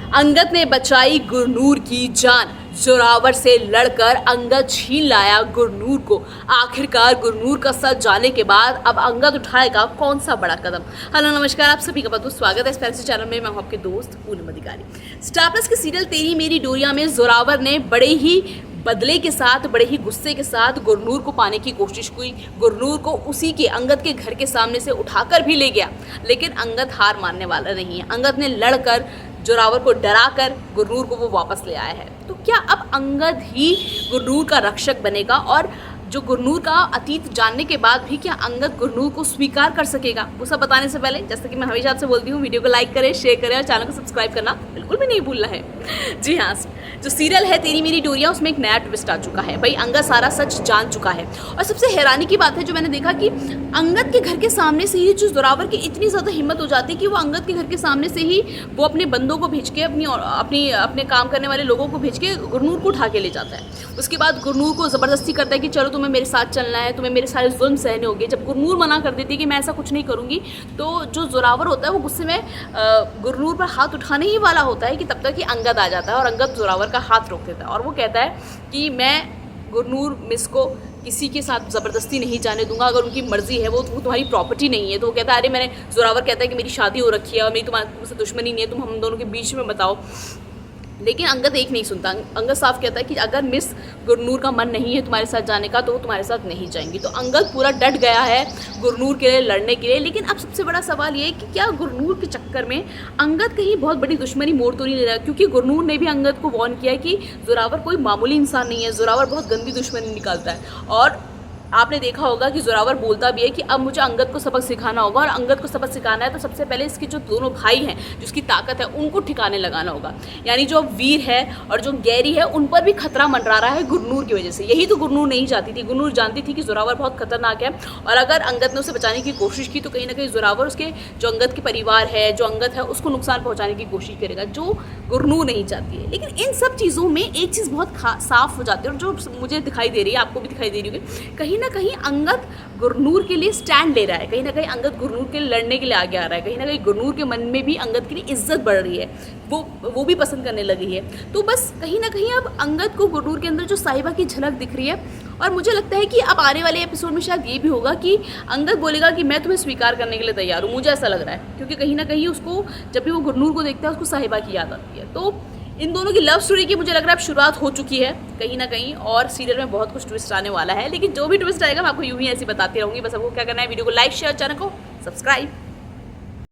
अंगद ने बचाई गुरनूर की जान। जोरावर से लड़कर अंगद छीन लाया गुरनूर को। आखिरकार गुरनूर का सच जानने के बाद अब अंगद उठाएगा कौन सा बड़ा कदम। हेलो नमस्कार, आप सभी का बहुत बहुत स्वागत है इस फैंसी चैनल में। मैं हूं आपके दोस्त पूनम अधिकारी। स्टार प्लस के सीरियल तेरी मेरी डोरिया में जोरावर ने बड़े ही बदले के साथ, बड़े ही गुस्से के साथ गुरनूर को पाने की कोशिश की। गुरनूर को उसी के अंगद के घर के सामने से उठाकर भी ले गया, लेकिन अंगद हार मानने वाला नहीं है। अंगद ने लड़कर जोरावर को डराकर गुरनूर को वो वापस ले आया है। तो क्या अब अंगद ही गुरनूर का रक्षक बनेगा? और जो गुरनूर का अतीत जानने के बाद भी क्या अंगद गुरनूर को स्वीकार कर सकेगा? वो सब बताने से पहले, जैसे कि मैं हमेशा आपसे बोलती हूँ, वीडियो को लाइक करें, शेयर करें और चैनल को सब्सक्राइब करना बिल्कुल भी नहीं भूलना है। जी हाँ, जो सीरियल है तेरी मेरी डोरिया, उसमें एक नया ट्विस्ट आ चुका है। भाई अंगद सारा सच जान चुका है। और सबसे हैरानी की बात है जो मैंने देखा कि अंगद के घर के सामने से ही जो जोरावर की इतनी ज़्यादा हिम्मत हो जाती है कि वो अंगद के घर के सामने से ही वो अपने बंदों को भेज के, अपने काम करने वाले लोगों को भेज के गुरनूर को उठा के ले जाता है। उसके बाद गुरनूर को ज़बरदस्ती करता है कि चलो तुम्हें मेरे साथ चलना है, तुम्हें मेरे सारे जुल्म सहने होंगे। जब गुरनूर मना कर देती है कि मैं ऐसा कुछ नहीं करूँगी, तो जो जोरावर होता है वो गुस्से में गुरनूर पर हाथ उठाने ही वाला होता है कि तब तक कि अंगद आ जाता है और अंगद जोरावर का हाथ रोक देता है। और वो कहता है कि मैं गुरनूर मिस को किसी के साथ ज़बरदस्ती नहीं जाने दूंगा, अगर उनकी मर्जी है, वो तुम्हारी प्रॉपर्टी नहीं है। तो वो कहता है, अरे मैंने, जोरावर कहता है कि मेरी शादी हो रखी है और मेरी तुमसे दुश्मनी नहीं है, तुम हम दोनों के बीच में बताओ। लेकिन अंगद एक नहीं सुनता। अंगद साफ कहता है कि अगर मिस गुरनूर का मन नहीं है तुम्हारे साथ जाने का, तो वो तुम्हारे साथ नहीं जाएंगी। तो अंगद पूरा डट गया है गुरनूर के लिए लड़ने के लिए। लेकिन अब सबसे बड़ा सवाल ये है कि क्या गुरनूर के चक्कर में अंगद कहीं बहुत बड़ी दुश्मनी मोड़ तो नहीं ले रहा? क्योंकि गुरनूर ने भी अंगद को वार्न किया है कि जोरावर कोई मामूली इंसान नहीं है, जोरावर बहुत गंदी दुश्मनी निकालता है। और आपने देखा होगा कि जोरावर बोलता भी है कि अब मुझे अंगद को सबक सिखाना होगा, और अंगद को सबक सिखाना है तो सबसे पहले इसके जो दोनों भाई हैं, जिसकी ताकत है, उनको ठिकाने लगाना होगा। यानी जो वीर है और जो गैरी है, उन पर भी खतरा मंडरा रहा है गुरनूर की वजह से। यही तो गुरनूर नहीं चाहती थी। गुरनूर जानती थी कि जोरावर बहुत खतरनाक है, और अगर अंगद ने उसे बचाने की कोशिश की तो कहीं ना कहीं जोरावर उसके जो अंगद के परिवार है, जो अंगद है, उसको नुकसान पहुँचाने की कोशिश करेगा, जो गुरनूर नहीं चाहती है। लेकिन इन सब चीज़ों में एक चीज़ बहुत साफ हो जाती है, और जो मुझे दिखाई दे रही है, आपको भी दिखाई दे रही होगी, कहीं ना कहीं अंगद गुरनूर के लिए स्टैंड ले रहा है। कहीं ना कहीं अंगद गुरनूर के लिए लड़ने के लिए आगे आ रहा है। कहीं ना कहीं गुरनूर के मन में भी अंगद के लिए इज्जत बढ़ रही है, वो भी पसंद करने लगी है। तो बस कहीं ना कहीं अब अंगद को गुरनूर के अंदर जो साहिबा की झलक दिख रही है। और मुझे लगता है कि अब आने वाले एपिसोड में शायद ये भी होगा कि अंगद बोलेगा कि मैं तुम्हें स्वीकार करने के लिए तैयार हूँ। मुझे ऐसा लग रहा है, क्योंकि कहीं ना कहीं उसको, जब भी वो गुरनूर को देखता है, उसको साहिबा की याद आती है। तो इन दोनों की लव स्टोरी की मुझे लग रहा है अब शुरुआत हो चुकी है कहीं ना कहीं, और सीरियल में बहुत कुछ ट्विस्ट आने वाला है। लेकिन जो भी ट्विस्ट आएगा मैं आपको यूं ही ऐसे बताती रहूँगी। बस आपको क्या करना है, वीडियो को लाइक, शेयर, चैनल को सब्सक्राइब।